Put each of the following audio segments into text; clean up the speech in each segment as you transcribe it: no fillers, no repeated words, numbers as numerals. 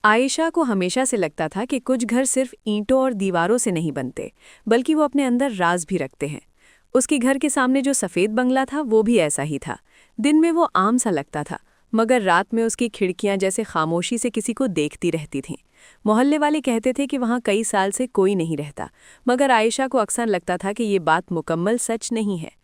आयशा को हमेशा से लगता था कि कुछ घर सिर्फ ईंटों और दीवारों से नहीं बनते, बल्कि वो अपने अंदर राज भी रखते हैं। उसके घर के सामने जो सफ़ेद बंगला था वो भी ऐसा ही था। दिन में वो आम सा लगता था, मगर रात में उसकी खिड़कियां जैसे खामोशी से किसी को देखती रहती थीं। मोहल्ले वाले कहते थे कि वहाँ कई साल से कोई नहीं रहता, मगर आयशा को अक्सर लगता था कि ये बात मुकम्मल सच नहीं है।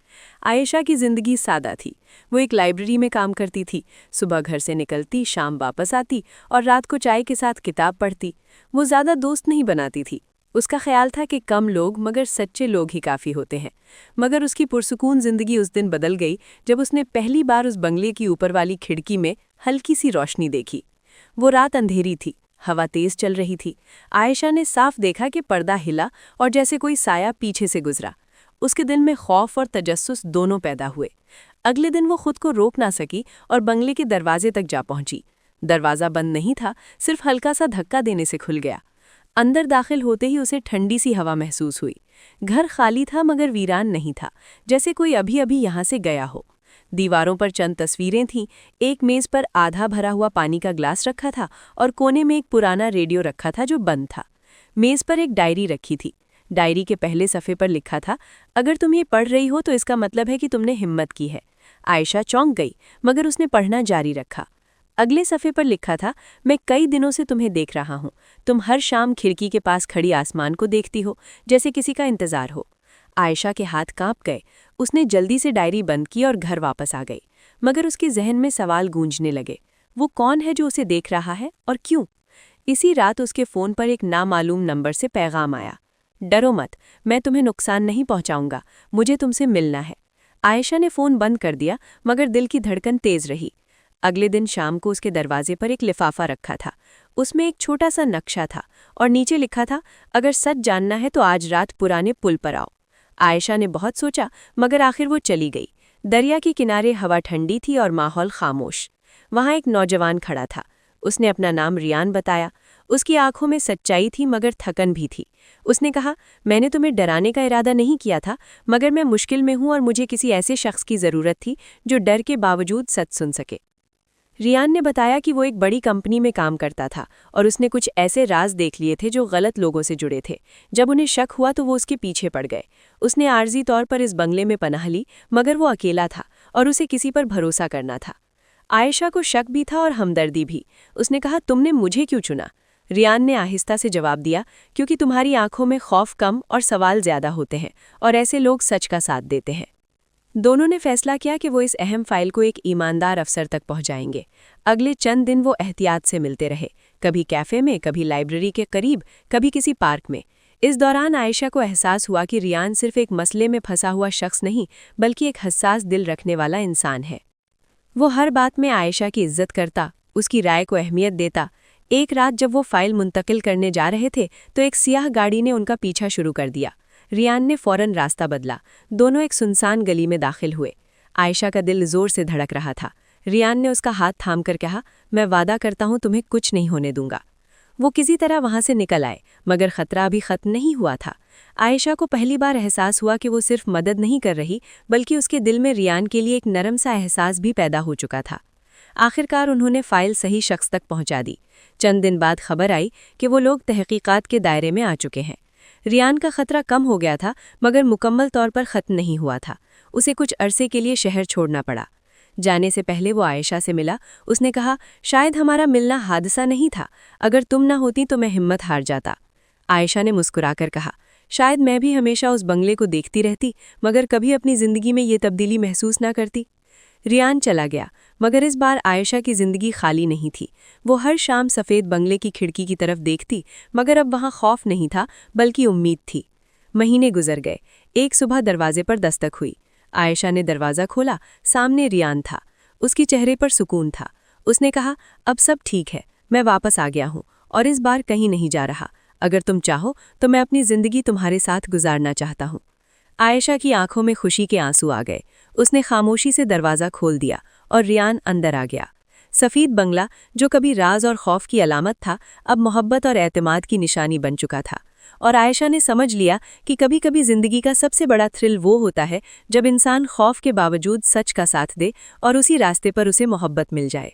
आयशा की ज़िंदगी सादा थी। वो एक लाइब्रेरी में काम करती थी। सुबह घर से निकलती, शाम वापस आती और रात को चाय के साथ किताब पढ़ती। वो ज़्यादा दोस्त नहीं बनाती थी। उसका ख्याल था कि कम लोग मगर सच्चे लोग ही काफ़ी होते हैं। मगर उसकी पुरसुकून ज़िंदगी उस दिन बदल गई जब उसने पहली बार उस बंगले की ऊपर वाली खिड़की में हल्की सी रोशनी देखी। वो रात अंधेरी थी, हवा तेज़ चल रही थी। आयशा ने साफ देखा कि पर्दा हिला और जैसे कोई साया पीछे से गुजरा। उसके दिल में खौफ और तजस्सुस दोनों पैदा हुए। अगले दिन वो खुद को रोक ना सकी और बंगले के दरवाजे तक जा पहुंची। दरवाज़ा बंद नहीं था, सिर्फ हल्का सा धक्का देने से खुल गया। अंदर दाखिल होते ही उसे ठंडी सी हवा महसूस हुई। घर खाली था मगर वीरान नहीं था, जैसे कोई अभी अभी यहाँ से गया हो। दीवारों पर चंद तस्वीरें थीं। एक मेज़ पर आधा भरा हुआ पानी का ग्लास रखा था और कोने में एक पुराना रेडियो रखा था जो बंद था। मेज़ पर एक डायरी रखी थी। डायरी के पहले सफ़े पर लिखा था, अगर तुम ये पढ़ रही हो तो इसका मतलब है कि तुमने हिम्मत की है। आयशा चौंक गई, मगर उसने पढ़ना जारी रखा। अगले सफ़े पर लिखा था, मैं कई दिनों से तुम्हें देख रहा हूँ। तुम हर शाम खिड़की के पास खड़ी आसमान को देखती हो, जैसे किसी का इंतज़ार हो। आयशा के हाथ कांप गए। उसने जल्दी से डायरी बंद की और घर वापस आ गई, मगर उसके जहन में सवाल गूंजने लगे। वो कौन है जो उसे देख रहा है और क्यों? इसी रात उसके फ़ोन पर एक नामालूम नंबर से पैगाम आया, डरो मत, मैं तुम्हें नुकसान नहीं पहुंचाऊंगा, मुझे तुमसे मिलना है। आयशा ने फ़ोन बंद कर दिया, मगर दिल की धड़कन तेज़ रही। अगले दिन शाम को उसके दरवाजे पर एक लिफाफा रखा था। उसमें एक छोटा सा नक्शा था और नीचे लिखा था, अगर सच जानना है तो आज रात पुराने पुल पर आओ। आयशा ने बहुत सोचा, मगर आखिर वो चली गई। दरिया के किनारे हवा ठंडी थी और माहौल खामोश। वहाँ एक नौजवान खड़ा था। उसने अपना नाम रियान बताया। उसकी आंखों में सच्चाई थी मगर थकन भी थी। उसने कहा, मैंने तुम्हें डराने का इरादा नहीं किया था, मगर मैं मुश्किल में हूं और मुझे किसी ऐसे शख्स की ज़रूरत थी जो डर के बावजूद सच सुन सके। रियान ने बताया कि वो एक बड़ी कंपनी में काम करता था और उसने कुछ ऐसे राज देख लिए थे जो गलत लोगों से जुड़े थे। जब उन्हें शक हुआ तो वो उसके पीछे पड़ गए। उसने आर्जी तौर पर इस बंगले में पनाह ली, मगर वो अकेला था और उसे किसी पर भरोसा करना था। आयशा को शक भी था और हमदर्दी भी। उसने कहा, तुमने मुझे क्यों चुना? रियान ने आहिस्ता से जवाब दिया, क्योंकि तुम्हारी आंखों में खौफ कम और सवाल ज़्यादा होते हैं और ऐसे लोग सच का साथ देते हैं। दोनों ने फैसला किया कि वो इस अहम फाइल को एक ईमानदार अफसर तक पहुंचाएंगे। अगले चंद दिन वो एहतियात से मिलते रहे, कभी कैफ़े में, कभी लाइब्रेरी के करीब, कभी किसी पार्क में। इस दौरान आयशा को एहसास हुआ कि रियान सिर्फ एक मसले में फंसा हुआ शख्स नहीं, बल्कि एक हसास दिल रखने वाला इंसान है। वो हर बात में आयशा की इज्जत करता, उसकी राय को अहमियत देता। एक रात जब वो फाइल मुंतकिल करने जा रहे थे तो एक सियाह गाड़ी ने उनका पीछा शुरू कर दिया। रियान ने फौरन रास्ता बदला। दोनों एक सुनसान गली में दाखिल हुए। आयशा का दिल जोर से धड़क रहा था। रियान ने उसका हाथ थामकर कहा, मैं वादा करता हूँ तुम्हें कुछ नहीं होने दूंगा। वो किसी तरह वहाँ से निकल आए, मगर खतरा अभी खत्म नहीं हुआ था। आयशा को पहली बार एहसास हुआ कि वो सिर्फ मदद नहीं कर रही, बल्कि उसके दिल में रियान के लिए एक नरम सा एहसास भी पैदा हो चुका था। आखिरकार उन्होंने फाइल सही शख्स तक पहुंचा दी। चंद दिन बाद खबर आई कि वो लोग तहकीकात के दायरे में आ चुके हैं। रियान का खतरा कम हो गया था, मगर मुकम्मल तौर पर ख़त्म नहीं हुआ था। उसे कुछ अरसे के लिए शहर छोड़ना पड़ा। जाने से पहले वो आयशा से मिला। उसने कहा, शायद हमारा मिलना हादसा नहीं था, अगर तुम ना होती तो मैं हिम्मत हार जाता। आयशा ने मुस्कुराकर कहा, शायद मैं भी हमेशा उस बंगले को देखती रहती, मगर कभी अपनी ज़िंदगी में ये तब्दीली महसूस ना करती। रियान चला गया, मगर इस बार आयशा की ज़िंदगी खाली नहीं थी। वो हर शाम सफ़ेद बंगले की खिड़की की तरफ देखती, मगर अब वहाँ खौफ नहीं था, बल्कि उम्मीद थी। महीने गुजर गए। एक सुबह दरवाजे पर दस्तक हुई। आयशा ने दरवाज़ा खोला। सामने रियान था। उसके चेहरे पर सुकून था। उसने कहा, अब सब ठीक है, मैं वापस आ गया हूँ और इस बार कहीं नहीं जा रहा। अगर तुम चाहो तो मैं अपनी ज़िंदगी तुम्हारे साथ गुजारना चाहता हूँ। आयशा की आंखों में खुशी के आंसू आ गए। उसने खामोशी से दरवाज़ा खोल दिया और रियान अंदर आ गया। सफ़ेद बंगला, जो कभी राज और खौफ की अलामत था, अब मोहब्बत और एतमाद की निशानी बन चुका था। और आयशा ने समझ लिया कि कभी कभी ज़िंदगी का सबसे बड़ा थ्रिल वो होता है जब इंसान खौफ के बावजूद सच का साथ दे और उसी रास्ते पर उसे मोहब्बत मिल जाए।